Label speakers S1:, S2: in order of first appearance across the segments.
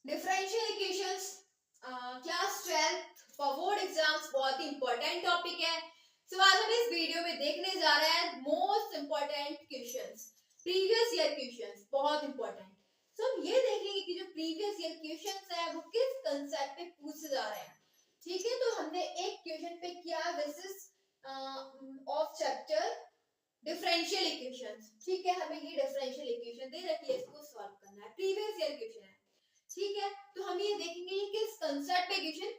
S1: Differential equations class 12 for board exams बहुत ही important topic है। सो आज हम इस वीडियो में देखने जा रहे हैं most important questions, previous year questions, बहुत इंपॉर्टेंट। सो हम ये देखेंगे कि जो प्रीवियस ईयर क्वेश्चंस है वो किस कंसेप्ट पे पूछे जा रहे हैं। ठीक है, तो हमने एक क्वेश्चन पे किया, this is of chapter differential equations. ठीक है, हमें ये डिफरेंशियल इक्वेशन दे रखी है, इसको सॉल्व करना है, प्रीवियस ईयर क्वेश्चन है। ठीक है, तो हम ये देखेंगे कि किस कंसेप्ट पे क्वेश्चन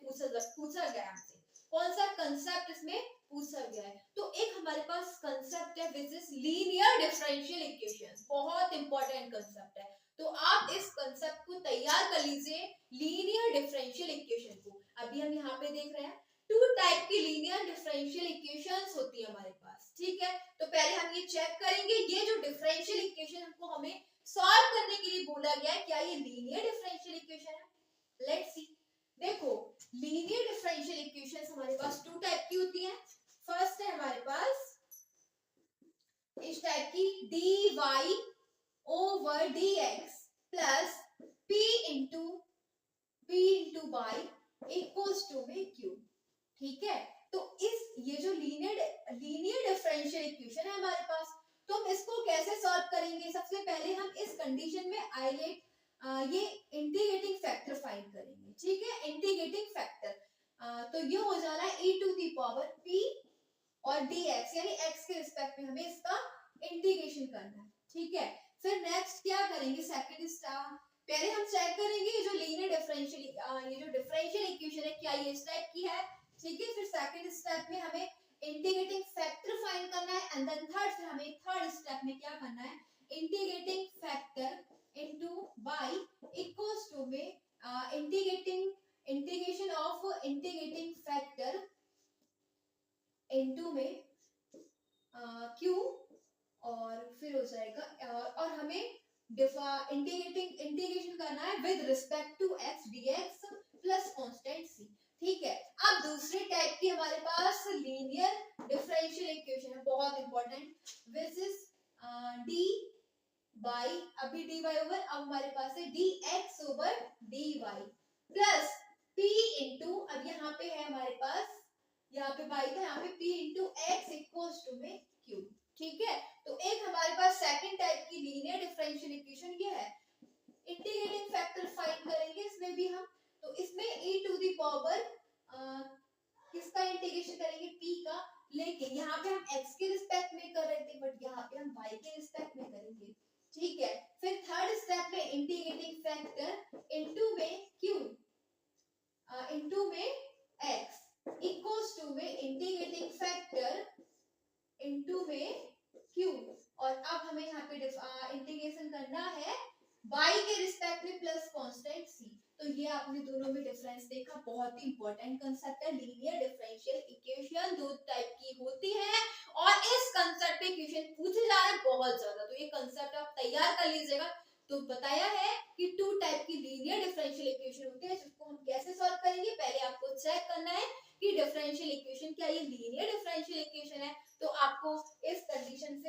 S1: पूछा गया हमसे, कौन सा कंसेप्ट इसमें पूछा गया है। तो एक हमारे पास कंसेप्ट है which is linear differential equations, बहुत इंपॉर्टेंट कंसेप्ट है। तो आप इस कंसेप्ट को तैयार कर लीजिए, लीनियर डिफरेंशियल इक्वेशन को। अभी हम यहाँ पे देख रहे हैं टू टाइप की लीनियर डिफरेंशियल इक्वेशंस होती है हमारे पास। ठीक है, तो पहले हम ये चेक करेंगे ये जो डिफरेंशियल इक्वेशन को हमें सॉल्व करने के लिए बोला गया है, क्या ये लीनियर डिफरेंशियल इक्वेशन है। Let's see. देखो, लीनियर डिफरेंशियल इक्वेशंस हमारे पास टू टाइप की होती हैं। फर्स्ट है हमारे पास इस टाइप की dy over dx plus p into y equals to में q। ठीक है, तो इस ये जो लीनियर डिफरेंशियल इक्वेशन है हमारे पास, तो हम इसको कैसे सॉल्व करेंगे। सबसे पहले हम इस कंडीशन में आइलेट ये इंटीग्रेटिंग फैक्टर फाइंड करेंगे। ठीक है, इंटीग्रेटिंग फैक्टर तो ये हो जा रहा है e to the power p और dx, यानी x के रिस्पेक्ट में हमें इसका इंटीग्रेशन करना है। ठीक है, फिर नेक्स्ट क्या करेंगे, सेकंड स्टेप पहले हम चेक करेंगे ये जो लीनियर डिफरेंशियल ये जो डिफरेंशियल इक्वेशन है क्या ये इस टाइप की है। ठीक है, फिर सेकंड स्टेप में हमें इंटीग्रेटिंग फैक्टर फाइंड करना है, एंड देन थर्ड स्टेप में क्या करना है, integrating factor into y equals to में integration of integrating factor into में q, और फिर हो जाएगा और हमें इंटीग्रेशन करना है with respect to x dx plus constant c। ठीक है, अब दूसरे टाइप की हमारे पास लीनियर डिफरेंशियल इक्वेशन है, बहुत इंपॉर्टेंट, विच इज dy, अभी dy ओवर, अब हमारे पास है dx over dy plus p into, अब यहाँ पे है हमारे पास, यहाँ पे y था, यहाँ पे p into x equals to में q। ठीक है, तो एक हमारे पास सेकंड टाइप की लीनियर डिफरेंशियल इक्वेशन ये है। इंटीग्रेटिंग फैक्टर फाइंड करेंगे इसमें भी हम, तो इसमें e टू दी पावर किसका इंटीग्रेशन करेंगे, p का, लेकिन यहाँ पे हम x के रिस्पेक्ट में कर रहे थे, बट यहाँ पे हम y के रिस्पेक्ट में करेंगे। ठीक है, फिर थर्ड स्टेप में इंटीग्रेटिंग फैक्टर इनटू में q इनटू में x इक्वल्स टू में इंटीग्रेटिंग फैक्टर इनटू में q, और अब हमें यहाँ पे इंटीग्रेशन करना है y के रिस्पेक्ट में प्लस कांस्टेंट c। तो ये आपने दोनों में डिफरेंस देखा, बहुत ही इंपॉर्टेंट कंसेप्ट है। लीनियर डिफरेंशियल इक्वेशन दो टाइप की होती है और इस कंसेप्ट पे क्वेश्चन पूछे जा रहे हैं बहुत ज्यादा, तो ये कंसेप्ट आप तैयार कर लीजिएगा। तो बताया है कि टू टाइप की लीनियर डिफरेंशियल इक्वेशन होती है, जिसको हम कैसे सॉल्व करेंगे, पहले आपको चेक करना है कि डिफरेंशियल इक्वेशन क्या ये लीनियर डिफरेंशियल इक्वेशन है। तो आपको इस कंडीशन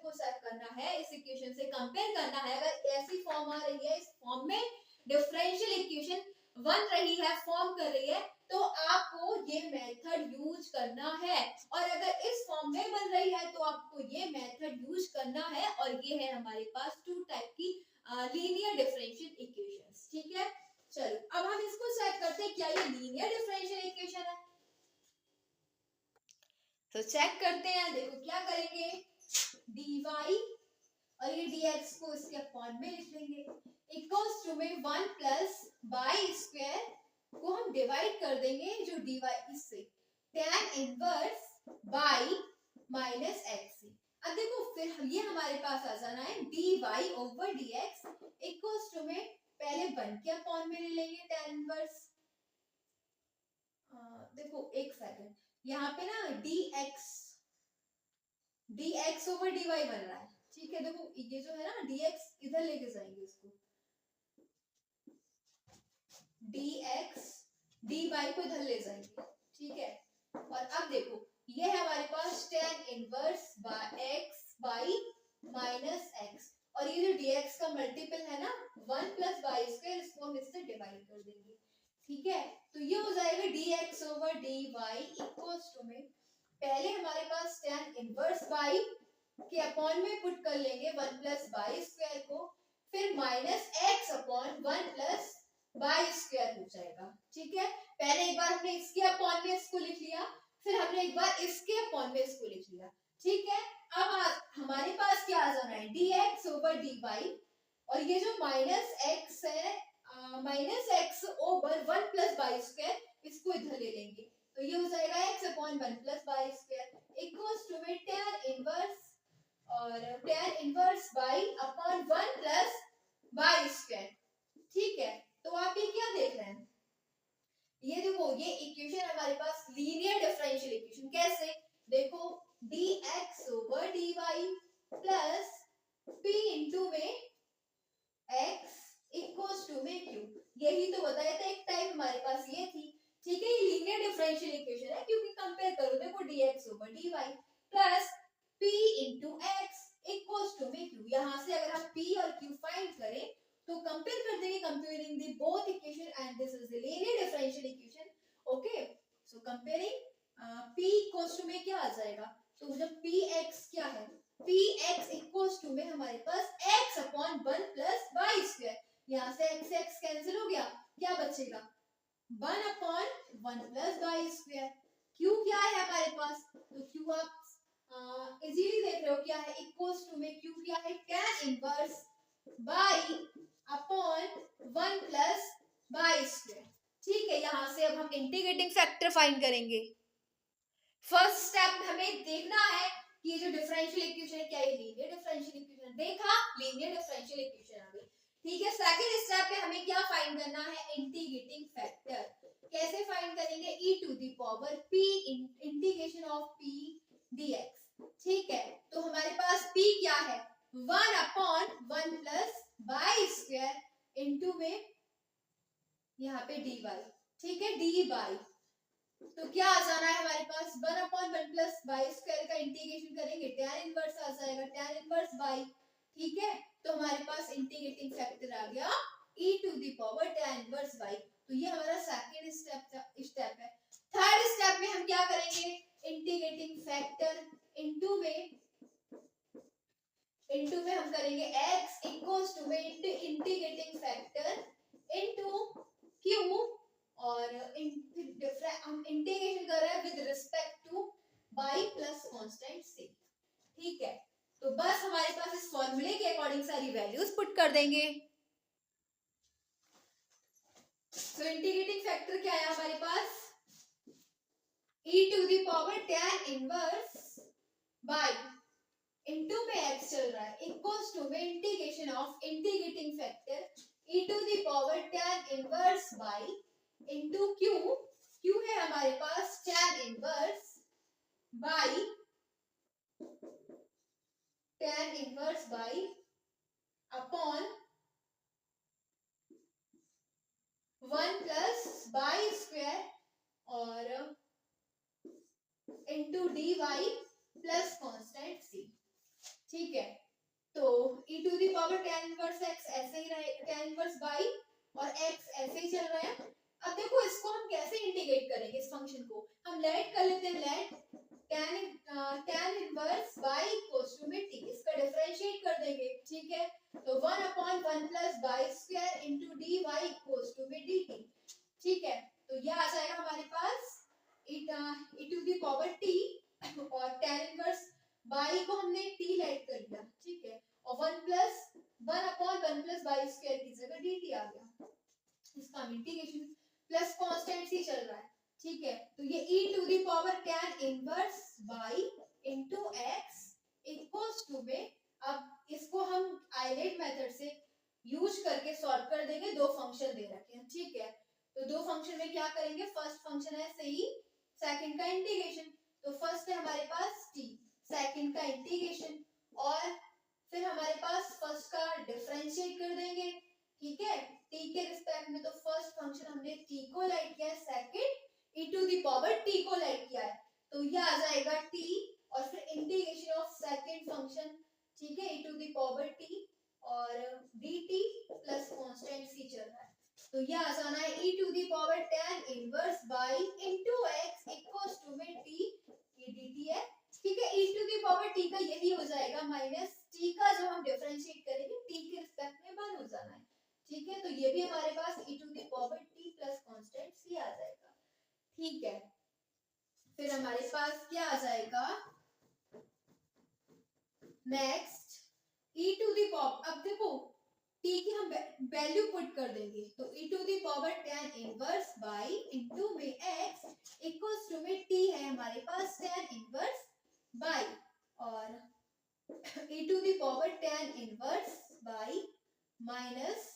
S1: को सेट करना है, इस इक्वेशन से कंपेयर करना है। अगर ऐसी फॉर्म आ रही है, इस फॉर्म में डिफरेंशियल इक्वेशन बन रही है, फॉर्म कर रही है, तो आपको ये मेथड यूज करना है। और अगर इस फॉर्म में बन रही है तो आपको ये मेथड यूज करना है। और ये है हमारे पास टू टाइप की लीनियर डिफरेंशियल इक्वेशंस। ठीक है, चलो अब हम इसको चेक करते हैं क्या ये लीनियर डिफरेंशियल इक्वेशन है। तो चेक करते हैं, देखो क्या करेंगे, dy और ये dx को इसके अपॉन में लिख लेंगे इक्वल्स टू में 1 प्लस y स्क्वायर को हम डिवाइड कर देंगे जो dy इससे tan inverse y minus x। अब देखो फिर ये हमारे पास आ जाना है dy over dx equals to में पहले 1 के अपॉन में ले लेंगे tan इनवर्स। देखो एक सेकंड, यहाँ पे ना dx ओवर dy बन रहा है। ठीक है, देखो ये जो है ना dx इधर लेके जाएंगे इसको, dx dy को इधर ले जाएंगे। ठीक है, और अब देखो ये है हमारे पास tan inverse x by minus x, और ये जो dx का मल्टीपल है ना 1 प्लस y स्क्वायर, इसको हम इस ठीक है, तो ये हो जाएगा dx over dy equals to में पहले हमारे पास tan इनवर्स बाई के अपॉन में पुट कर लेंगे 1 प्लस बाई स्क्वायर को, फिर minus x upon 1 plus y square हो जाएगा। ठीक है, पहले एक बार हमने इसके अपॉन में इसको लिख लिया, फिर हमने एक बार इसके अपॉन में इसको लिख लिया। ठीक है, अब हमारे पास क्या आ जाना है dx ओवर dy, और ये जो माइनस एक्स है minus x over 1 plus y square, इसको इधर ले लेंगे, तो ये हो जाएगा x upon 1 plus y square equals to में tan इनवर्स और tan inverse y upon 1 plus y square. ठीक है, तो आप ये क्या देख रहे हैं, ये देखो ये इक्वेशन हमारे पास लीनियर डिफरेंशियल इक्वेशन। कैसे, देखो dx over dy plus p into में x इक्वल्स टू में q, यही तो बताया था एक टाइम हमारे पास ये थी। ठीक है, ये लीनियर डिफरेंशियल इक्वेशन है क्योंकि कंपेयर करो, देखो dx over dy plus p into x equals to में q, यहाँ से अगर हम p और q फाइंड करें तो कंपेयर कर देंगे, comparing the both equation and this is the linear differential equation. Okay, so comparing p equals to में क्या आ जाएगा, तो जब px क्या है, px इक्वल्स टू में हमारे पास x upon 1 plus y square, यहाँ से x कैंसिल हो गया, क्या बचेगा 1 upon 1 plus y square. q क्या है हमारे पास, तो q आप इजीली देख रहे हो क्या है, इक्वल्स टू में q क्या है tan inverse y upon 1 plus y square. ठीक है, यहां से अब हम इंटीग्रेटिंग फैक्टर फाइंड करेंगे। फर्स्ट स्टेप हमें देखना है कि ये जो डिफरेंशियल इक्वेशन है क्या ये लीनियर डिफरेंशियल इक्वेशन, देखा लीनियर डिफरेंशियल इक्वेशन आ गई। ठीक है, सेकंड स्टेप पे हमें क्या फाइंड करना है, इंटीग्रेटिंग फैक्टर। कैसे फाइंड करेंगे, e to the power p integration of p dx। ठीक है, तो हमारे पास p क्या है 1 upon 1 plus y square into में यहाँ पे dy। ठीक है, dy तो क्या आ जाना है हमारे पास 1 अपॉन 1 प्लस बाई स्क्वायर का इंटीग्रेशन करेंगे tan इनवर्स आ जाएगा, tan इनवर्स बाई। ठीक है, तो हमारे पास इंटीग्रेटिंग फैक्टर आ गया e to the power tan inverse y. तो ये हमारा सेकंड स्टेप है। थर्ड स्टेप में हम क्या करेंगे, इंटीग्रेटिंग फैक्टर इनटू में हम करेंगे x इक्वल्स टू में इंटीग्रेटिंग फैक्टर इनटू q, और हम इंटीग्रेशन कर रहे हैं with respect to y plus constant c। ठीक है, तो बस हमारे पास इस फॉर्मूले के अकॉर्डिंग सारी वैल्यूज पुट कर देंगे। तो इंटीग्रेटिंग फैक्टर क्या है हमारे पास, e to the power tan inverse y into में x चल रहा है इक्वल्स टू में integration of integrating factor e to the power tan inverse y into q है हमारे पास tan inverse y tan inverse y upon 1 plus y square और into dy plus constant c। ठीक है, तो e to the power tan inverse x ऐसे ही रहे, tan इनवर्स बाई और x ऐसे ही चल रहा है। अब देखो इसको हम कैसे इंटीग्रेट करेंगे, इस फंक्शन को हम लेट कर लेते हैं, let tan inverse y equals to में t, इसका डिफरेंशिएट कर देंगे। ठीक है, तो 1 upon 1 plus y square into dy equals to में dt। ठीक है, तो ये आ जाएगा हमारे पास e to the power t, और tan इनवर्स बाई को हमने t लेट कर लिया। ठीक है, और 1 अपॉन 1 प्लस बाई स्क्वायर की जगह dt आ गया, इसका इंटीग्रेशन प्लस कांस्टेंट सी चल रहा है। ठीक है, तो ये e to the power tan inverse y into x equals to में, अब इसको हम आइलेट मेथड से यूज करके सॉल्व कर देंगे, दो फंक्शन दे रखे हैं। ठीक है, तो दो फंक्शन में क्या करेंगे, फर्स्ट फंक्शन है सही, सेकंड का इंटीग्रेशन। तो फर्स्ट है हमारे पास t, सेकंड का इंटीग्रेशन, और फिर हमारे पास फर्स्ट का डिफरेंशिएट कर देंगे। ठीक है, t के रिस्पेक्ट में, तो फर्स्ट फंक्शन हमने t को लेट किया है, second e to the power t को लेट किया है, तो ये आ जाएगा t, और फिर इंटीग्रेशन ऑफ सेकंड फंक्शन। ठीक है, e to the power t और dt प्लस कांस्टेंट c चल रहा है। तो ये आ जाना है e to the power tan inverse y into x equals to में t e dt है, ठीक है। e to the power t का यही हो जाएगा माइनस t का जो हम डिफरेंशिएट करेंगे t के रिस्पेक्ट में 1 हो जाना है, ठीक है। तो ये भी हमारे पास e to the power t plus constant c आ जाएगा, ठीक है। फिर हमारे पास क्या आ जाएगा next e to the power, अब देखो t की हम वैल्यू पुट कर देंगे, तो e to the power tan inverse y into में x इक्वल्स टू में t है हमारे पास tan इनवर्स बाई और e to the power tan inverse y minus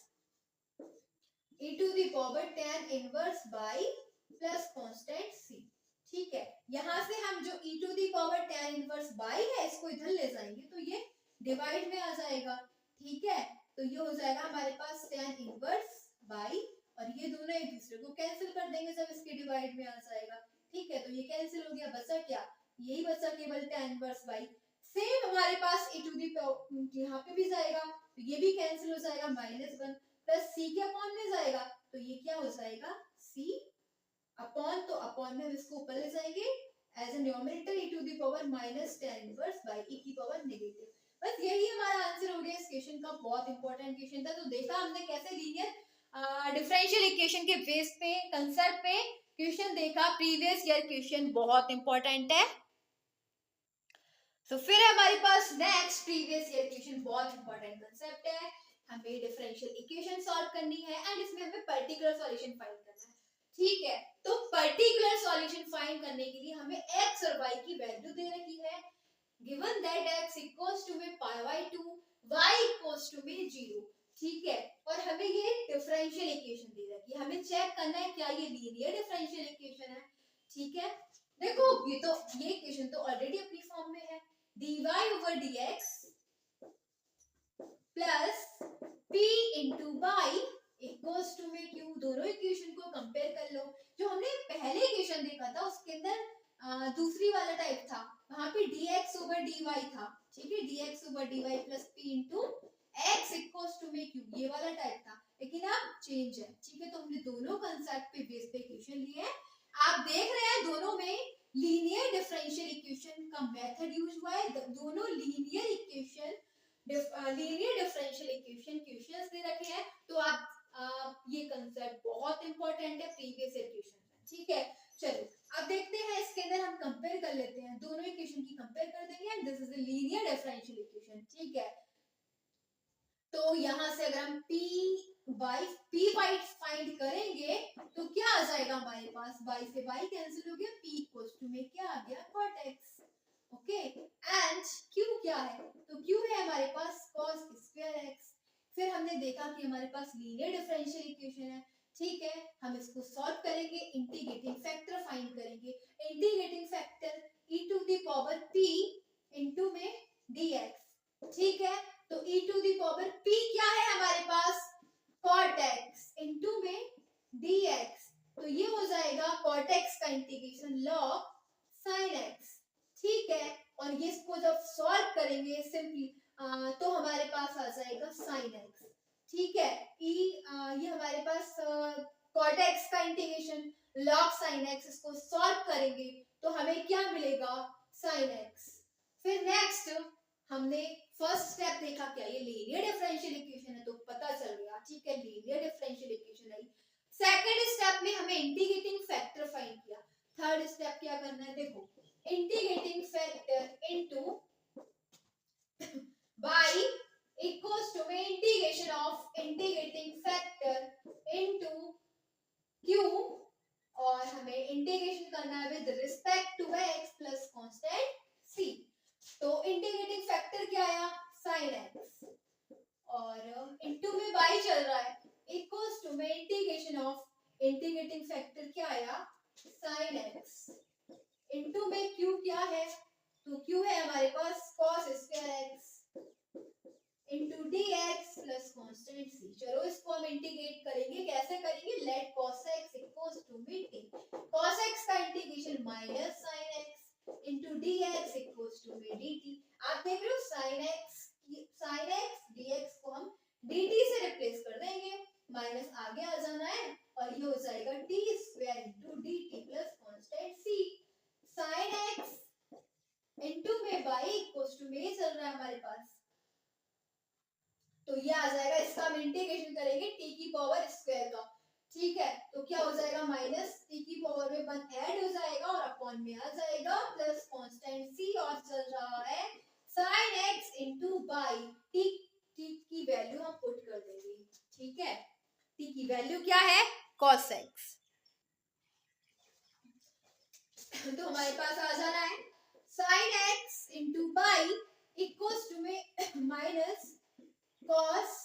S1: e to the power tan inverse y plus constant c, ठीक है। यहां से हम जो e to the power tan inverse y है इसको इधर ले जाएंगे तो ये डिवाइड में आ जाएगा, ठीक है। तो ये हो जाएगा हमारे पास tan इनवर्स बाई और ये दोनों एक दूसरे को कैंसिल कर देंगे जब इसके डिवाइड में आ जाएगा, ठीक है। तो ये कैंसिल हो गया, बचा क्या, यही बचा केवल tan इनवर्स बाई। सेम हमारे पास e टू दी यहाँ पे भी जाएगा तो ये भी कैंसिल हो जाएगा -1 प्लस c के अपॉन में जाएगा तो ये क्या हो जाएगा c अपॉन, तो अपॉन में हम इसको ऊपर ले जाएंगे as a numerator e to the power minus tan inverse y e की पावर नेगेटिव। बस यही हमारा आंसर हो गया इस क्वेश्चन का, बहुत इंपॉर्टेंट क्वेश्चन था। तो देखा हमने कैसे लीनियर डिफरेंशियल इक्वेशन के बेस पे कंसेप्ट पे क्वेश्चन देखा, प्रीवियस ईयर क्वेश्चन बहुत इंपॉर्टेंट है। तो फिर हमारे पास नेक्स्ट प्रीवियस ईयर क्वेश्चन, बहुत इंपॉर्टेंट कंसेप्ट है, हमें डिफरेंशियल इक्वेशन सॉल्व करनी है एंड इसमें हमें पर्टिकुलर सॉल्यूशन फाइंड करना है, ठीक है। तो पर्टिकुलर सॉल्यूशन फाइंड करने के लिए हमें x और y की वैल्यू दे रखी है, given that x equals to में pi by 2 y equals to में 0, ठीक है। और हमें ये डिफरेंशियल इक्वेशन दे रखी है, हमें चेक करना है क्या ये लीनियर डिफरेंशियल इक्वेशन है, ठीक है। देखो ये इक्वेशन तो ऑलरेडी अपनी फॉर्म में है, dy over dx plus p into y equals to में q। दोनों इक्वेशन को कंपेयर कर लो, जो हमने पहले इक्वेशन देखा था उसके अंदर दूसरी वाला टाइप था, वहां पे dx over dy था, ठीक है। dx over dy plus p into x equals to में q, ये वाला टाइप था, लेकिन अब चेंज है, ठीक है। तो हमने दोनों कंसेप्ट पे बेस पे इक्वेशन लिए हैं, आप देख रहे हैं दोनों में लीनियर डिफरेंशियल इक्वेशन का मेथड यूज हुआ है, दोनों linear equation linear differential equation questions दे रखे हैं। तो आप ये कंसेप्ट बहुत इंपॉर्टेंट है प्रीवियस ईयर क्वेश्चन में, ठीक है। चलो अब देखते हैं इसके अंदर हम कंपेयर कर लेते हैं, दोनों इक्वेशन की कंपेयर कर देंगे and this is a linear differential equation, ठीक है। तो यहां से अगर हम p फाइंड करेंगे तो क्या आ जाएगा हमारे पास, y से y कैंसिल हो गया, p इक्वल्स टू में क्या आ गया cot x, okay. And q क्या है, तो q है हमारे पास cos स्क्वायर x। फिर हमने देखा कि हमारे पास लीनियर डिफरेंशियल इक्वेशन है, ठीक है। हम इसको सॉल्व करेंगे, इंटीग्रेटिंग फैक्टर फाइंड करेंगे, integrating factor e to the power p into में dx, ठीक है। तो e to the power p क्या है हमारे पास cot x इनटू में dx, तो ये हो जाएगा cot x का इंटीग्रेशन log sin x, ठीक है। और ये इसको जब सॉल्व करेंगे सिंपली तो हमारे पास आ जाएगा sin x, ठीक है। ये हमारे पास cot x का इंटीग्रेशन log sin x, इसको सॉल्व करेंगे तो हमें क्या मिलेगा sin x। फिर नेक्स्ट हमने फर्स्ट स्टेप देखा क्या ये लीनियर डिफरेंशियल इक्वेशन है, तो पता चल गया, ठीक है, लीनियर डिफरेंशियल इक्वेशन आई। सेकंड स्टेप में हमें इंटीग्रेटिंग फैक्टर फाइंड किया। थर्ड स्टेप क्या करना है, देखो integrating factor into y equals to में integration of integrating factor into q, और हमें इंटीग्रेशन करना है with respect to x plus constant c। तो इंटीग्रेटिंग फैक्टर क्या आया sin x और इनटू में y चल रहा है इक्वल्स टू में इंटीग्रेशन ऑफ इंटीग्रेटिंग फैक्टर क्या आया sin x इनटू में q क्या है, तो q है हमारे पास cos square x into dx plus constant c। चलो इसको हम इंटीग्रेट करेंगे, कैसे करेंगे, let cos x equals to में t, cos x का integration minus sin x into dx equals to में dt। आप देख रहे हो sin x dx को हम dt से रिप्लेस कर देंगे, माइनस आगे आ जाना है और ये हो जाएगा t square into d t plus constant c sine x into में बाई इक्वल्स टू में चल रहा है हमारे पास, तो ये आ जाएगा, इसका हम इंटीग्रेशन करेंगे टी की पावर स्क्वायर का, ठीक है। तो क्या हो जाएगा माइनस टी की पावर में 1 ऐड हो जाएगा और अपॉन में आ जाएगा प्लस कांस्टेंट सी और चल रहा है sin x into by T, T की वैल्यू हम पुट कर देंगे, ठीक है। टी की वैल्यू क्या है cos x, तो हमारे पास आ जाना है sin x into y equals to में minus cos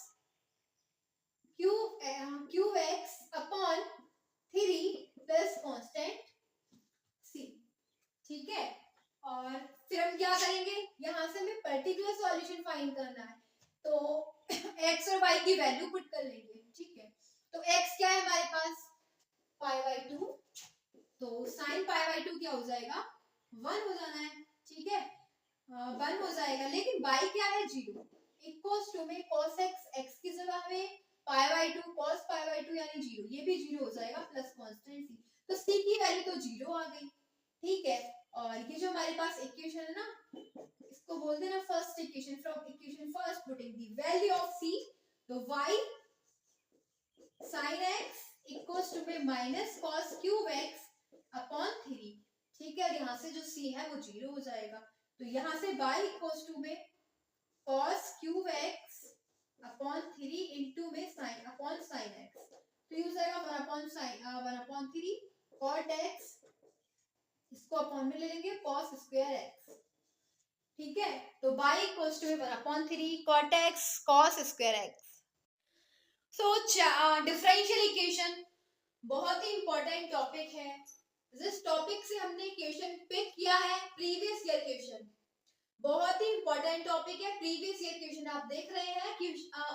S1: cube x upon 3 प्लस कांस्टेंट सी, ठीक है। और फिर हम क्या करेंगे, यहाँ से हमें पर्टिकुलर सॉल्यूशन फाइंड करना है, तो x और y की वैल्यू पुट कर लेंगे, ठीक है। तो x क्या है हमारे पास पाई बाई 2, तो साइन पाई बाई 2 क्या हो जाएगा 1 हो जाना है, ठीक है, 1 हो जाएगा, लेकिन y क्या है 0 इक्वल्स टू में cos x की जगह हमें pi by 2 cos pi by 2 यानी 0, ये भी 0 हो जाएगा प्लस कांस्टेंट सी, तो c की वैल्यू तो 0 आ गई, ठीक है। और ये जो हमारे पास इक्वेशन है ना, इसको बोल देना first equation, from equation first putting the value of c, तो y sin x equals to में minus cos cube x upon 3, ठीक है। और यहाँ से जो c है वो 0 हो जाएगा, तो यहाँ से y इक्वल्स टू में cos cube x upon 3 into में sin अपॉन sin x, तो ये हो जाएगा 1 upon sin 1 upon 3 cot x, इसको अपॉन में ले लेंगे cos स्क्वायर x, ठीक है। तो y equals to 1 upon 3 cot x cos square x। So differential equation बहुत ही इंपॉर्टेंट टॉपिक है, जिस टॉपिक से हमने क्वेश्चन पिक किया है प्रीवियस ईयर क्वेश्चन, बहुत ही इंपॉर्टेंट टॉपिक है। प्रीवियस ईयर क्वेश्चन आप देख रहे हैं कि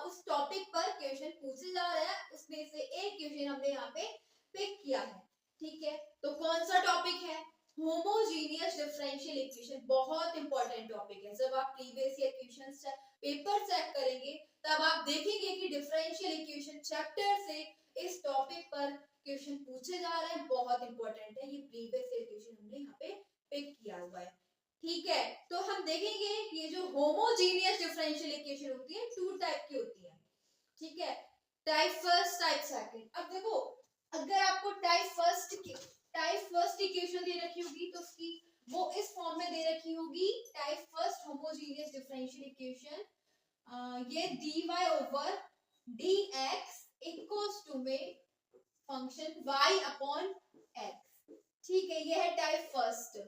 S1: उस टॉपिक पर क्वेश्चन पूछे जा रहे हैं, उसमें से एक क्वेश्चन हमने यहाँ पे पिक किया है, ठीक है। तो कौन सा टॉपिक है होमोजीनियस डिफरेंशियल इक्वेशन, बहुत इंपॉर्टेंट टॉपिक है। जब आप previous year question paper check करेंगे तब आप देखेंगे कि डिफरेंशियल इक्वेशन चैप्टर से इस टॉपिक पर क्वेश्चन पूछे जा रहे हैं, बहुत इंपॉर्टेंट है। ये प्रीवियस ईयर क्वेश्चन हमने यहाँ पे पिक किया हुआ है, ठीक है। तो हम देखेंगे कि ये जो होमोजीनियस डिफरेंशियल इक्वेशन होती है 2 टाइप की होती है, ठीक है, टाइप फर्स्ट टाइप सेकंड। अब देखो अगर आपको टाइप फर्स्ट इक्वेशन दे रखी होगी तो उसकी वो इस फॉर्म में दे रखी होगी, type first homogeneous differential equation, ये dy over dx equals to में फंक्शन y अपॉन x, ठीक है, ये है टाइप फर्स्ट।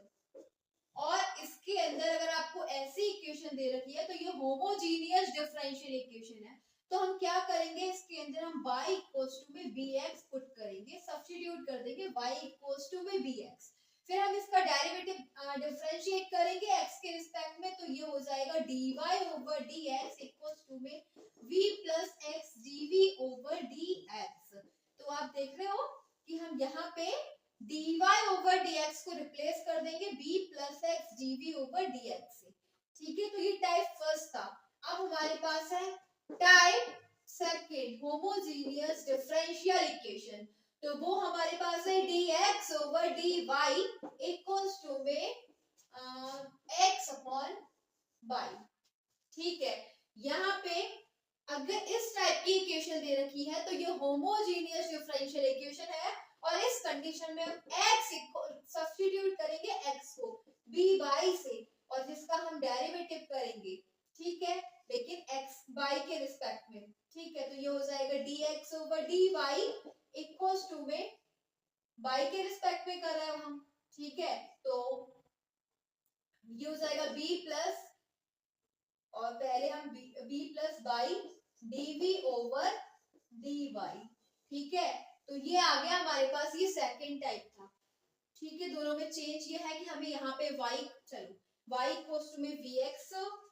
S1: और इसके अंदर अगर आपको ऐसी इक्वेशन दे रखी है तो ये होमोजीनियस डिफरेंशियल इक्वेशन है, तो हम क्या करेंगे इसके अंदर हम y इक्वल्स टू में bx पुट करेंगे, सब्स्टिट्यूट कर देंगे y इक्वल्स टू में bx, फिर हम इसका डेरिवेटिव डिफरेंशिएट करेंगे x के रिस्पेक्ट में, तो ये हो जाएगा dy over dx equals to में v plus x dv over dx। तो आप देख रहे हो कि हम यहाँ पे dy ओवर dx को रिप्लेस कर देंगे b plus x dv over dx से, ठीक है। तो ये टाइप फर्स्ट था। अब हमारे पास है type second homogeneous differential equation, तो वो हमारे पास है dx over dy equals to में x अपॉन y, ठीक है। यहाँ पे अगर इस टाइप की इक्वेशन दे रखी है तो ये होमोजीनियस डिफरेंशियल इक्वेशन है, और इस कंडीशन में हम x सब्स्टिट्यूट करेंगे x को by से और जिसका हम डेरिवेटिव करेंगे, ठीक है, लेकिन x y के रिस्पेक्ट में, ठीक है। तो ये हो जाएगा dx over dy equals to में y के रिस्पेक्ट में कर रहे हैं हम, ठीक है। तो ये हो जाएगा b प्लस और पहले हम b plus y dv over dy, ठीक है। तो ये आ गया हमारे पास, ये सेकंड टाइप था, ठीक है। दोनों में चेंज ये है कि हमें यहाँ पे y y इक्वल्स टू में vx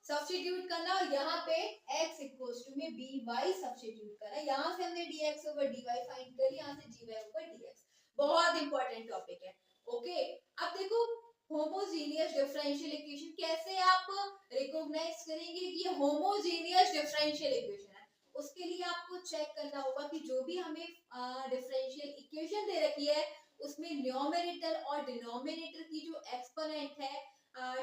S1: सब्स्टिट्यूट करना और यहाँ पे x इक्वल्स टू में by सब्स्टिट्यूट करना। यहाँ से हमने dx ओवर dy फाइंड कर लिया, यहाँ से dy ओवर dx, बहुत इंपॉर्टेंट टॉपिक है, ओके। अब देखो होमोजीनियस डिफरेंशियल इक्वेशन कैसे आप रिकॉग्नाइज करेंगे कि ये होमोजीनियस डिफरेंशियल इक्वेशन है, उसके लिए आपको चेक करना होगा कि जो भी हमें डिफरेंशियल इक्वेशन दे रखी है उसमें न्यूमरेटर और डिनोमिनेटर की जो एक्सपोनेंट है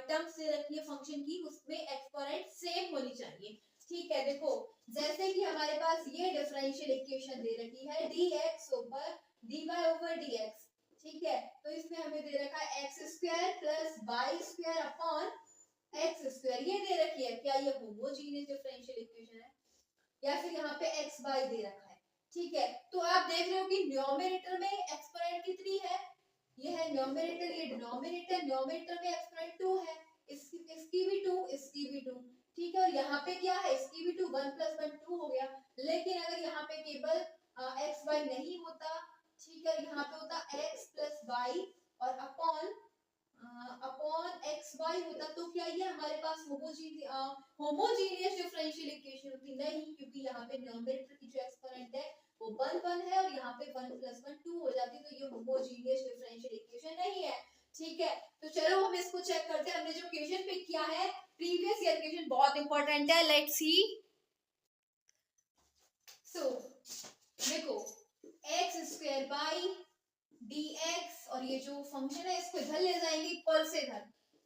S1: टर्म्स दे रखी है फंक्शन की, उसमें एक्सपोनेंट सेम होनी चाहिए। ठीक है, देखो जैसे कि हमारे पास ये डिफरेंशियल इक्वेशन दे रखी है dx over dy over dx। ठीक है, तो इसमें हमें दे रखा है x square plus y square upon x square, ये दे रखी है। क्या ये होमोजीनियस डिफरेंशियल इक्वेशन है या फिर यहाँ पे एक्स वाई दे रखा है? ठीक है, तो आप देख रहे हो कि न्यूमरेटर में एक्सपोनेंट कितनी है, ये है न्यूमरेटर, ये डिनोमिनेटर, न्यूमरेटर में एक्सपोनेंट 2 है, इसकी भी 2, इसकी भी 2। ठीक है, और यहाँ पे क्या है, इसकी भी 2, 1 + 1 2 हो गया। लेकिन अगर यहाँ पे केवल एक्स वाई नहीं होता, ठीक है, यहाँ पे होता x प्लस वाई और अपॉन एक्स वाई होता, तो क्या ये हमारे पास होमोजीनियस डिफरेंशियल इक्वेशन होती? नहीं, क्योंकि यहाँ पे न्यूमरेटर की जो एक्सपोनेंट है वो 1 1 है और यहाँ पे 1 + 1 2 हो जाती, तो ये होमोजीनियस डिफरेंशियल इक्वेशन नहीं है। ठीक है, तो चलो हम इसको चेक करते हैं। हमने जो क्वेश्चन पिक किया है प्रीवियस ईयर क्वेश्चन बहुत इंपॉर्टेंट है, लेट्स सी। सो देखो एक्स स्क्वायर बाई dx और ये जो फंक्शन है इसको इधर ले जाएंगे इक्वल से इधर,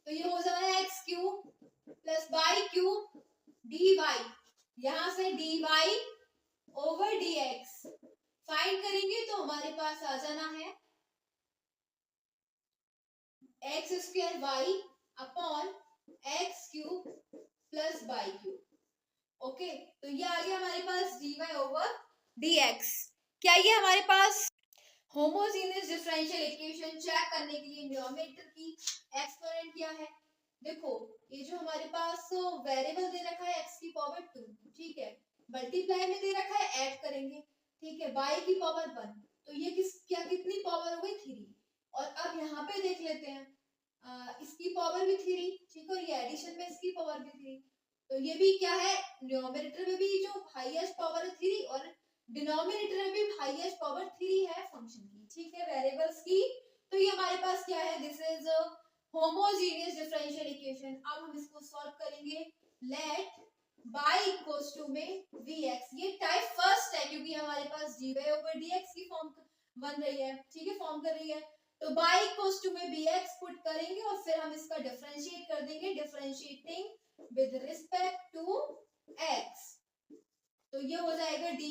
S1: तो ये हो जाएगा x cube plus y cube dy, यहां से dy ओवर dx फाइंड करेंगे तो हमारे पास आ जाना है x square y upon x cube plus y cube. Okay, तो ये आ गया हमारे पास dy ओवर dx। क्या ये हमारे पास होमोजीनियस डिफरेंशियल इक्वेशन चेक करने के लिए न्यूमरेटर की एक्सपोनेंट क्या है? देखो ये जो हमारे पास वेरिएबल दे रखा है x की पावर 2, ठीक है, मल्टीप्लाई में दे रखा है ऐड करेंगे, ठीक है, y की पावर 1, तो ये कितनी पावर हो गई 3। और अब यहाँ पे देख लेते हैं इसकी पावर भी 3, ठीक है, और ये एडिशन में इसकी पावर भी 3, तो ये भी क्या है, न्यूमरेटर में भी जो हाईएस्ट पावर है 3 और डिनोमिनेटर में भी हाईएस्ट पावर 3 है फंक्शन की। ठीक है, वेरिएबल्स की, तो ये हमारे पास क्या है, this is homogeneous differential equation. अब हम इसको सॉल्व करेंगे। लेट y इक्वल्स टू में vx, ये टाइप फर्स्ट है क्योंकि हमारे पास dy ओवर dx की फॉर्म बन रही है, ठीक है, फॉर्म कर रही है, तो y इक्वल्स टू में vx पुट करेंगे और फिर हम इसका डिफरेंशिएट कर देंगे, differentiating with respect to x, तो ये हो जाएगा dy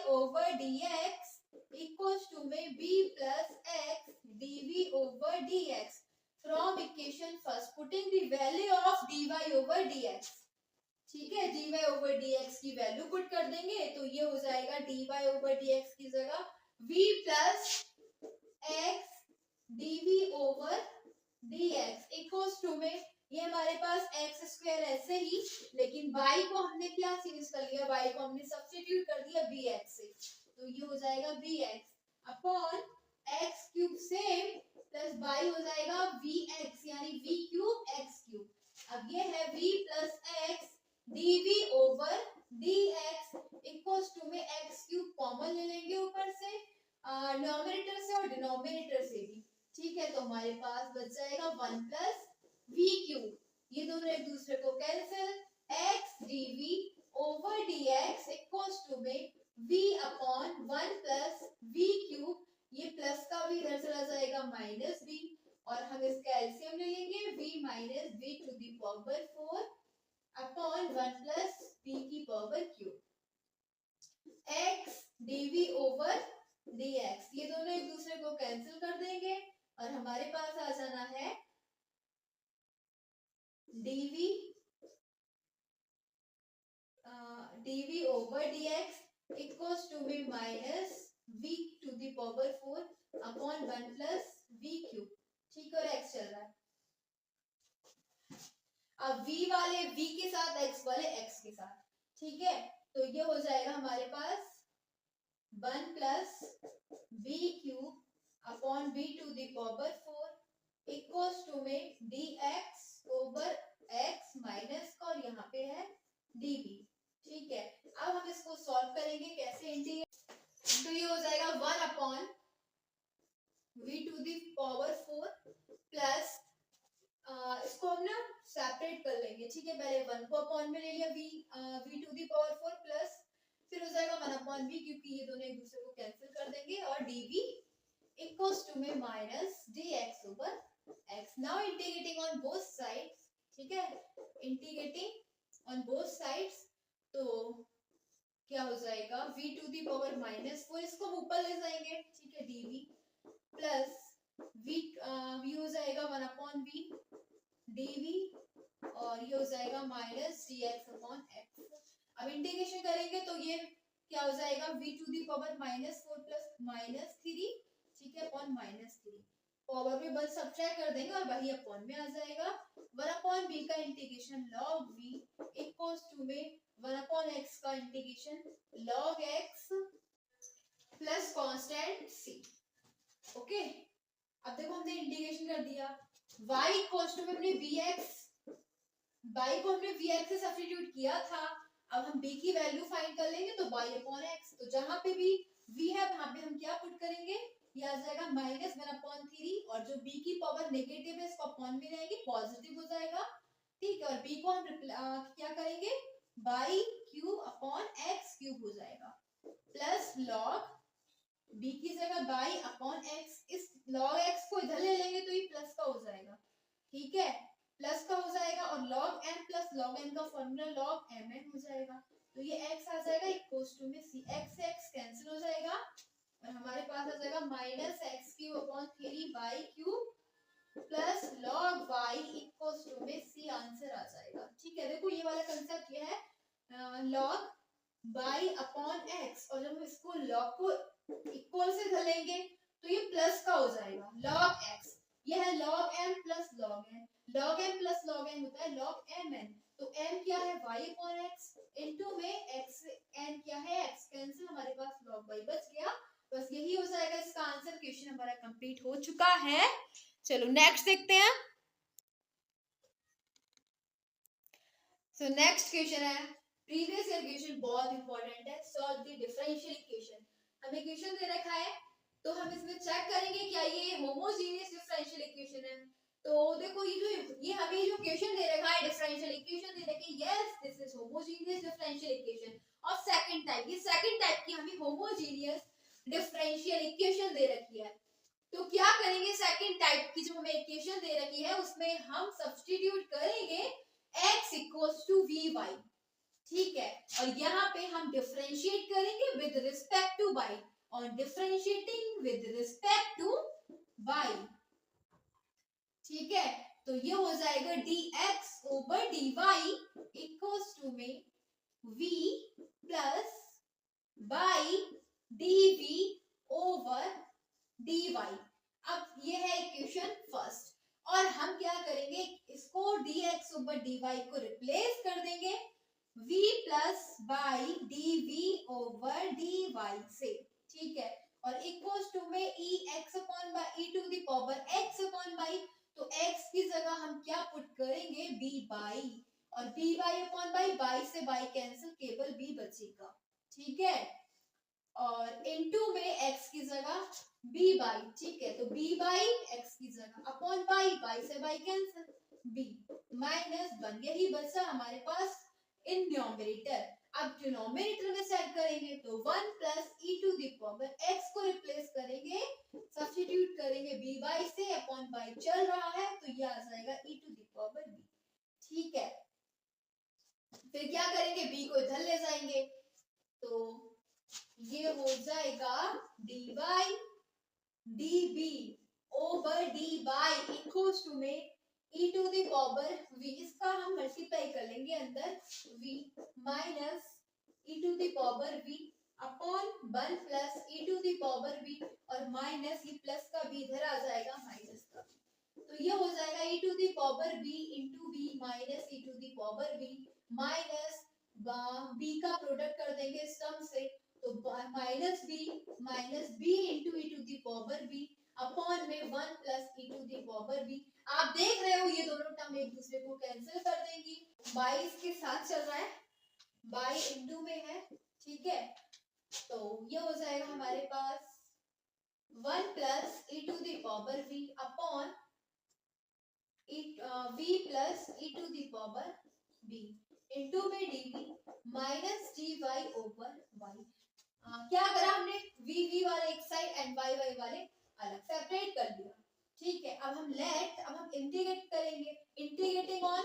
S1: over dx equals to में b plus x dv over dx from equation first putting the value of dy over dx। ठीक है, dy ओवर dx की वैल्यू पुट कर देंगे तो ये हो जाएगा dy ओवर dx की जगह v plus x dv over dx equals to में ये हमारे पास एक्स स्क्वायर ऐसे ही, लेकिन y को हमने क्या चेंज कर लिया, y को हमने सब्स्टिट्यूट कर दिया bx से, तो ये हो जाएगा bx upon x cube same plus y हो जाएगा vx यानी v क्यूब x क्यूब। अब ये है v plus x dv over dx equals to में x क्यूब कॉमन ले लेंगे ऊपर से, न्यूमरेटर से और डिनोमिनेटर से भी। ठीक है, तो हमारे पास बच जाएगा 1 प्लस v क्यूब, ये दोनों एक दूसरे को cancel, x dv over dx equals to में v upon 1 plus v cube, ये प्लस का भी इधर चला जाएगा माइनस v और हम इसका एलसीएम ले लेंगे v minus v to the power 4 upon 1 plus v की power cube, x dv over dx, ये दोनों एक दूसरे को कैंसिल कर देंगे और हमारे पास आ जाना है dv over dx equals to में minus v to the power 4 upon 1 plus v cube. ठीक, और x चल रहा है, अब v वाले v के साथ x वाले x के साथ। ठीक है, तो ये हो जाएगा हमारे पास 1 plus v cube upon v to the power 4 equals to में dx ओवर x माइनस का और यहाँ पे है dv। ठीक है, अब हम इसको सॉल्व करेंगे कैसे, इंटीग्रेट, तो ये हो जाएगा 1 upon v to the power 4 plus इसको हम ना सेपरेट कर लेंगे। ठीक है, पहले 1 को अपॉन में ले लिया v to the power 4 plus फिर हो जाएगा 1/b क्योंकि ये दोनों एक दूसरे को कैंसिल कर देंगे और dv इक्वल्स टू में minus dx over x। Now integrating on both sides, ठीक है, इंटीग्रेटिंग ऑन बोथ साइड्स, तो क्या हो जाएगा v to the power minus 4, इसको हम ऊपर ले जाएंगे, ठीक है, dv प्लस v हो जाएगा 1/v dv और ये हो जाएगा माइनस dx अपॉन x। अब इंटीग्रेशन करेंगे तो ये क्या हो जाएगा v to the power minus 4 plus minus 3, ठीक है, अपॉन माइनस 3, पावर में बस सब्ट्रैक्ट कर देंगे और वही अपॉन में आ जाएगा। 1/b का integration log v equals to में 1/x का integration log x plus constant c। Okay, अब देखो हमने इंटीग्रेशन कर दिया, y इक्वल्स टू में हमने vx, y को हमने vx से सब्स्टिट्यूट किया था, अब हम b की वैल्यू फाइंड कर लेंगे तो y अपॉन x, तो जहां पे भी v है वहां पे हम क्या पुट करेंगे, ये आ जाएगा माइनस 1/3 और जो b की पावर नेगेटिव है इसको अपॉन में रहेगी, पॉजिटिव हो जाएगा, ठीक है, और b को हम क्या करेंगे by cube upon x cube हो जाएगा प्लस लॉग b की जगह बाई अपॉन x, इस log x को इधर ले लेंगे तो ये प्लस का हो जाएगा, ठीक है, प्लस का हो जाएगा और log m plus log n का फॉर्मूला log mn हो जाएगा, तो ये x आ जाएगा इक्वल्स टू में c, x से x कैंसिल हो जाएगा और हमारे पास आ जाएगा minus x cube upon 3 y cube plus log y equals to में c, आंसर आ जाएगा, ठीक है। देखो ये वाला कंसेप्ट ये है log y अपॉन x और जब हम इसको log को इक्वल से धलेंगे तो ये प्लस का हो जाएगा log x, ये है log m plus log n, log m plus log n होता है log mn, तो m क्या है y अपॉन x इनटू में x n क्या है x, कैंसिल, हमारे पास log y बच गया, बस यही हो जाएगा इसका आंसर। क्वेश्चन हमारा कंप्लीट हो चुका है। चलो नेक्स्ट देखते हैं। सो नेक्स्ट क्वेश्चन है, प्रीवियस ईयर क्वेश्चन बहुत इंपॉर्टेंट है, सॉल्व द डिफरेंशियल इक्वेशन। हमें क्वेश्चन दे रखा है तो हम इसमें चेक करेंगे क्या ये होमोजेनियस डिफरेंशियल इक्वेशन है। तो देखो ये हमें जो क्वेश्चन दे रखा है डिफरेंशियल इक्वेशन दे रखी है, yes this is homogeneous differential equation और सेकंड टाइप, ये सेकंड टाइप की हमें होमोजेनियस डिफरेंशियल इक्वेशन दे रखी है। तो क्या करेंगे, सेकंड टाइप की जो हमें इक्वेशन दे रखी है उसमें हम सब्स्टिट्यूट करेंगे x इक्वल्स टू vy, ठीक है, और यहाँ पे हम डिफरेंशिएट करेंगे विद रिस्पेक्ट टू y और differentiating with respect to y, ठीक है, तो ये हो जाएगा dx over dy equals to में v plus y dv over dy। अब ये है इक्वेशन फर्स्ट और हम क्या करेंगे, इसको dx ओवर dy को रिप्लेस कर देंगे v plus y dv over dy से, ठीक है, और इक्वल्स टू में e x upon y e to the power x upon y, तो x की जगह हम क्या पुट करेंगे b बाई और b बाई अपॉन बाई से बाई कैंसिल, केवल b बचेगा, ठीक है, और इनटू में x की जगह b बाई, ठीक है, तो b बाई x की जगह अपॉन बाई से बाई कैंसिल, b माइनस 1, यही बचा हमारे पास इन न्यूमरेटर। अब डिनोमिनेटर में सेट करेंगे तो 1 plus e to the power x को रिप्लेस करेंगे, सब्स्टिट्यूट करेंगे b बाई से अपॉन बाई चल रहा है तो ये आ जाएगा e to the power b, ठीक है, फिर क्या करेंगे b को इधर ले जाएंगे तो ये हो जाएगा dy db over dy equals to में e to the power v, इसका हम मल्टीप्लाई कर लेंगे अंदर v minus e to the power v upon 1 plus e to the power v और माइनस ये प्लस का v इधर आ जाएगा माइनस का, तो ये हो जाएगा e to the power v into v minus e to the power v minus b का प्रोडक्ट कर देंगे सम से तो minus b into e to the power v upon में 1 plus e to the power v। आप देख रहे हो ये दोनों टर्म एक दूसरे को कैंसिल कर देंगी, बाई इसके साथ चल रहा है, बाई इंटू में है, ठीक है, तो ये हो जाएगा हमारे पास 1 plus e to the power v upon v plus e to the power v into में dv minus dy over y। क्या करा हमने, v वाले एक साइड एंड y वाले अलग सेपरेट कर दिया। ठीक है, अब हम इंटीग्रेट करेंगे, इंटीग्रेटिंग ऑन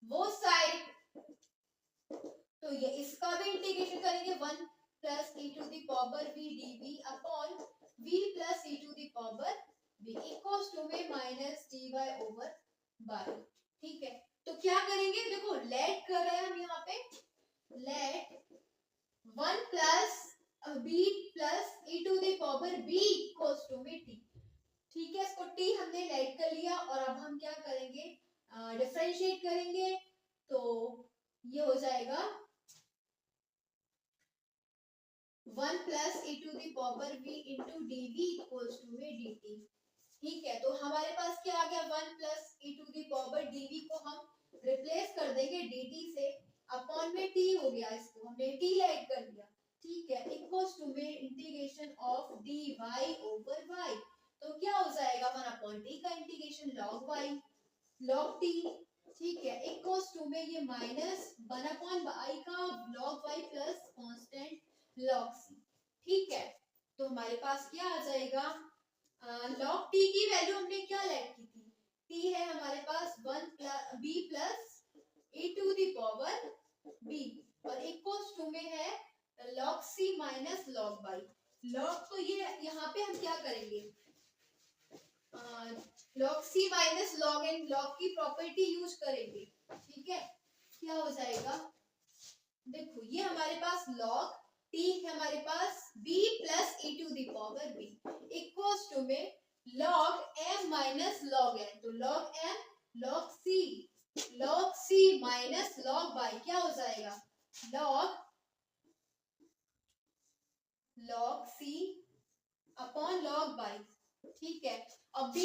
S1: वो साइड, तो ये इसका भी इंटीग्रेशन करेंगे 1 plus e to the power v dv upon v plus e to the power v equals to में माइनस dy ओवर y। ठीक है, तो क्या करेंगे, देखो लेट कर रहे हैं हम यहाँ पे, let 1 plus b plus e to the power b equals to में t। ठीक है, इसको t हमने लेट कर लिया और अब हम क्या करेंगे, डिफरेंशिएट करेंगे, तो ये हो जाएगा 1 plus e to the power v into dv equals to में dt। ठीक है, तो हमारे पास क्या आ गया, 1 plus e to the power dv को हम रिप्लेस कर देंगे dt से, अपॉन में t हो गया, इसको हमने t ऐड कर दिया। ठीक है, इक्वल्स टू में integration of dy over y, तो क्या हो जाएगा 1 अपॉन t का integration log y log t। ठीक है, इक्वल्स टू में ये माइनस 1 अपॉन y का log y plus constant log c। ठीक है, तो हमारे पास क्या आ जाएगा, log t की वैल्यू हमने क्या लेट की थी, t है हमारे पास 1 plus b plus e to the power b और इक्वल्स टू में है log c minus log y। log तो ये यहाँ पे हम क्या करेंगे, log c minus log n, log की प्रॉपर्टी यूज करेंगे। ठीक है, क्या हो जाएगा, देखो ये हमारे पास log t है हमारे पास b plus e to the power b equals to में log m minus log n, तो log m log c minus log y क्या हो जाएगा, log c upon log y। ठीक है, अब b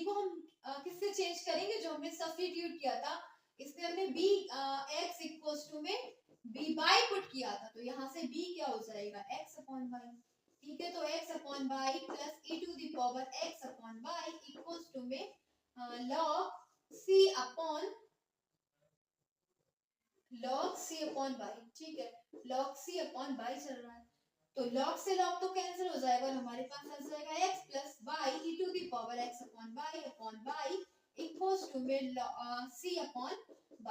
S1: को हम किससे चेंज करेंगे, जो हमने सब्स्टिट्यूट किया था, इसमें हमने b x इक्वल्स टू में b बाय पुट किया था, तो यहाँ से b क्या हो जाएगा, x अपॉन y। ठीक है, तो x upon y plus e to the power x upon y equals to में log c अपॉन y। ठीक है, log c अपॉन y चल रहा है, तो log से log तो कैंसिल हो जाएगा और हमारे पास आ जाएगा x plus y e to the power x upon y equals to में c अपॉन y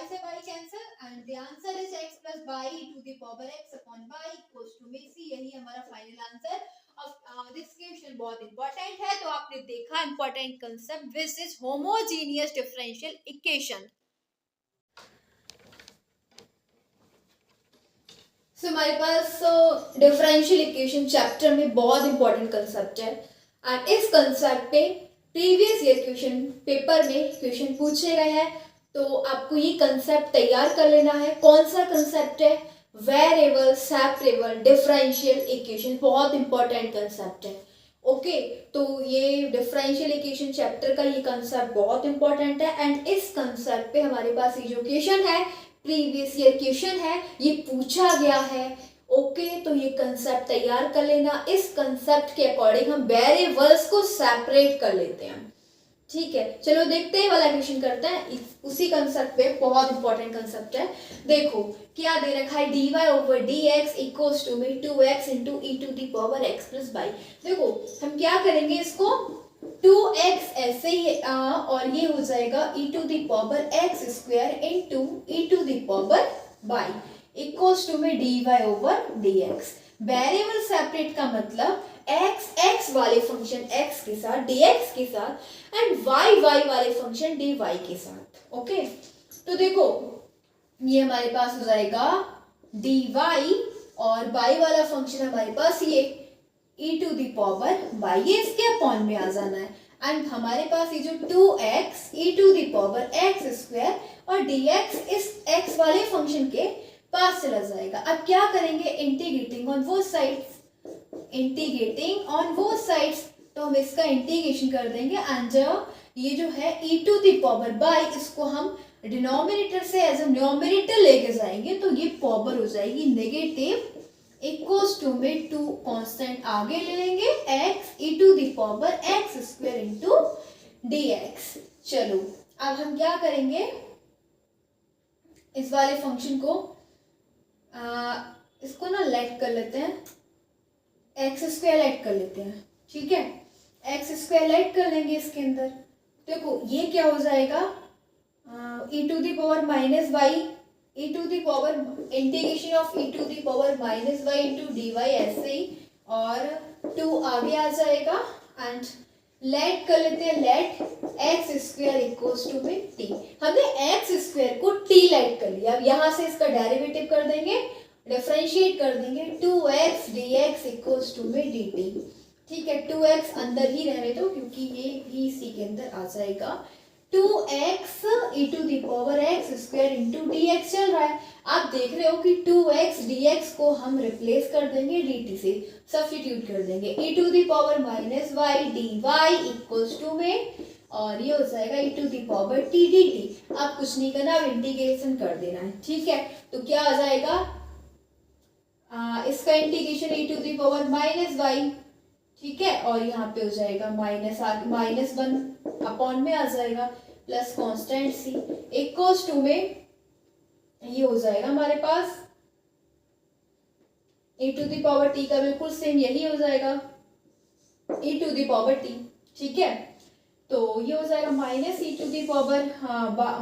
S1: से y cancel and the answer is x plus y e to the power x upon y equals to में c। यही हमारा final answer of this question. बहुत important है, तो आपने देखा important concept, this is homogeneous differential equation. तो हमारे पास डिफरेंशियल इक्वेशन चैप्टर में बहुत इंपॉर्टेंट कंसेप्ट है एंड इस कंसेप्ट पे प्रीवियस ईयर क्वेश्चन पेपर में क्वेश्चन पूछे गए हैं, तो आपको ये कंसेप्ट तैयार कर लेना है। कौन सा कंसेप्ट है, वेरिएबल सेपरेबल डिफरेंशियल इक्वेशन, बहुत इंपॉर्टेंट कंसेप्ट है। ओके, तो ये डिफरेंशियल इक्वेशन चैप्टर का ये कंसेप्ट बहुत इंपॉर्टेंट है एंड इस कंसेप्ट पे हमारे पास ये जो क्वेश्चन है, प्रीवियस ईयर क्वेश्चन है, ये पूछा गया है। ओके, तो ये कंसेप्ट तैयार कर लेना। इस कंसेप्ट के अकॉर्डिंग हम वेरिएबल्स को सेपरेट कर लेते हैं। ठीक है, चलो देखते हैं वाला क्वेश्चन करते हैं उसी कंसेप्ट पे, बहुत इंपॉर्टेंट कंसेप्ट है। देखो क्या दे रखा है, dy over dx equals to में 2x into e to the power x plus y। देखो हम क्या करेंगे, इसको 2x ऐसे ही और ये हो जाएगा e to the power x square into e to the power y equals to में dy over dx। Variable separate का मतलब x वाले फंक्शन x के साथ dx के साथ एंड y वाले फंक्शन dy के साथ। ओके, तो देखो ये हमारे पास हो जाएगा dy और y वाला फंक्शन हमारे पास ये e to the power y, ये इसके अपॉन में आ जाना है एंड हमारे पास ये जो 2x e to the power x square और dx इस x वाले फंक्शन के पास चला जाएगा। अब क्या करेंगे, इंटीग्रेटिंग ऑन वो साइड्स, तो हम इसका इंटीग्रेशन कर देंगे एंड ये जो है e to the power y, इसको हम डिनोमिनेटर से एज अ न्यूमरेटर लेके जाएंगे, तो ये पावर हो जाएगी नेगेटिव इक्वल्स टू में 2 कांस्टेंट आगे ले लेंगे x e to the power x square into dx। चलो अब हम क्या करेंगे, इस वाले फंक्शन को इसको ना लेट कर लेते हैं, एक्स स्क्वायर लेट कर लेते हैं, ठीक है। एक्स स्क्वायर लेट कर लेंगे इसके अंदर, देखो ये क्या हो जाएगा, e to the power minus y, e to the power integration of e to the power minus y into d y, ऐसे ही, और 2 आगे आ जाएगा एंड लेट कर लेते हैं, let x square equals to में टी। हमने एक्स स्क्वायर को टी लेट कर लिया, अब यहाँ से इसका डेरिवेटिव कर देंगे, डिफरेंशिएट कर देंगे, 2x dx इक्वल्स टू में dt, ठीक है। 2x अंदर ही रहने दो क्योंकि ये भी इसी के अंदर आ जाएगा, 2x e to the power x square into dx चल रहा है। आप देख रहे हो कि 2x dx को हम रिप्लेस कर देंगे dt से, सब्स्टिट्यूट कर देंगे, e to the power minus y d y equals to में, और ये हो जाएगा e to the power t d t. अब कुछ नहीं करना, अब इंटीग्रेशन कर देना है, ठीक है। तो क्या आ जाएगा, इसका integration e to the power minus y, ठीक है, और यहाँ पे हो जाएगा माइनस 1 अपॉन में आ जाएगा, plus constant c equals to में, ये हो जाएगा हमारे पास e to the power t का बिल्कुल सेम यही हो जाएगा, e to the power t, ठीक है। तो ये हो जाएगा minus e to the power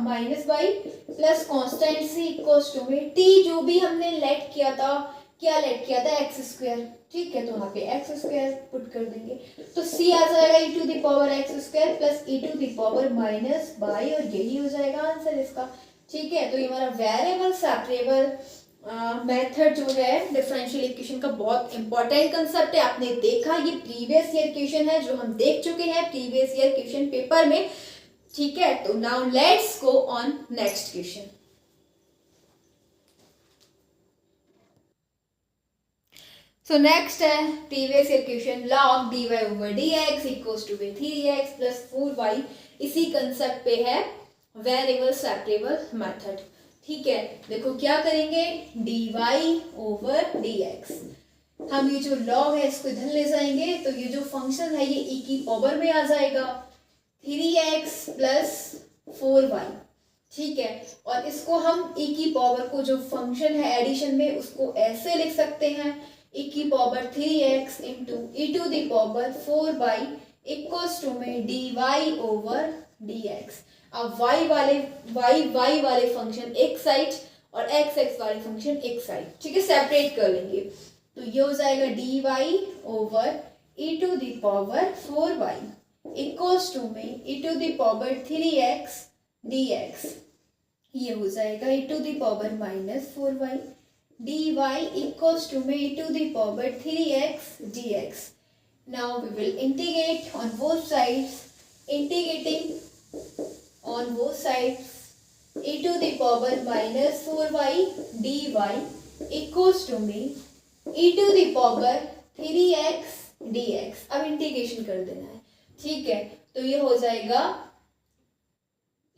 S1: minus y plus constant c equals to में, टी जो भी हमने लेट किया था, क्या लेट किया था, एक्स स्क्वायर, ठीक है। तो यहाँ पे एक्स स्क्वायर पुट कर देंगे, तो सी आ जाएगा e to the power x square plus e to the power minus y, और यही हो जाएगा आंसर इसका, ठीक है। तो ये हमारा वेरिएबल सेपरेबल मेथड जो है डिफरेंशियल इक्वेशन का बहुत इंपॉर्टेंट कंसेप्ट है। आपने देखा, ये प्रीवियस ईयर क्वेश्चन है जो हम देख चुके हैं प्रीवियस ईयर क्वेश्चन पेपर में, ठीक है। तो now let's go on next question. So next है previous year question, log dy over dx equals to 3x plus 4y, इसी कंसेप्ट पे है वेरिएबल सेपरेबल मेथड, ठीक है। देखो क्या करेंगे, dy over dx, हम ये जो log है इसको इधर ले जाएंगे, तो ये जो फंक्शन है ये e की पावर में आ जाएगा 3x प्लस 4y, ठीक है। और इसको हम e की पावर को जो फंक्शन है एडिशन में उसको ऐसे लिख सकते हैं, e की पावर 3x into e to the power 4y equals to में dy ओवर dx। अब y वाले फंक्शन एक साइड और x वाले फंक्शन एक साइड, ठीक है, सेपरेट कर लेंगे। तो ये हो जाएगा dy over e to the power 4y equals to में e to the power 3x dx, ये हो जाएगा e to the power minus 4y, dy equals to में e to the power 3x dx. Now we will integrate on both sides. Integrating on both sides, e to the power minus 4y dy equals to में e to the power 3x dx. अब integration कर देना है, ठीक है। तो ये हो जाएगा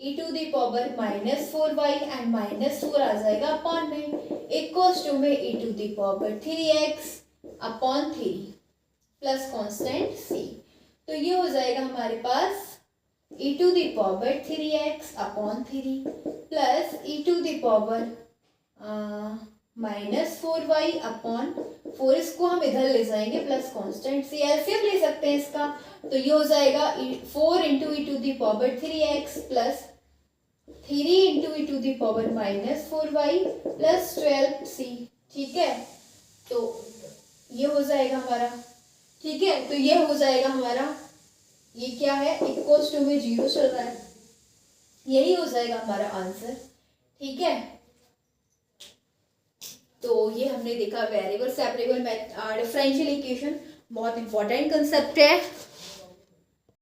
S1: e to the power minus 4y and minus 4 आ जाएगा अपॉन में, इक्वल्स टू में e to the power 3x upon 3 प्लस कांस्टेंट c। तो ये हो जाएगा हमारे पास e to the power 3x upon 3 plus e to the power minus 4y upon 4, इसको हम इधर ले जाएंगे प्लस कांस्टेंट c, एलसीएम ले सकते हैं इसका। तो ये हो जाएगा 4 into e to the power 3x plus 3 into e to the power minus 4y plus 12c, ठीक है। तो ये हो जाएगा हमारा, ठीक है। तो ये हो जाएगा हमारा, ये क्या है, इक्वल्स टू में 0 चल रहा है, यही हो जाएगा हमारा आंसर, ठीक है। तो ये हमने देखा वेरिएबल सेपरेबल डिफरेंशियल इक्वेशन, बहुत इंपॉर्टेंट कंसेप्ट है।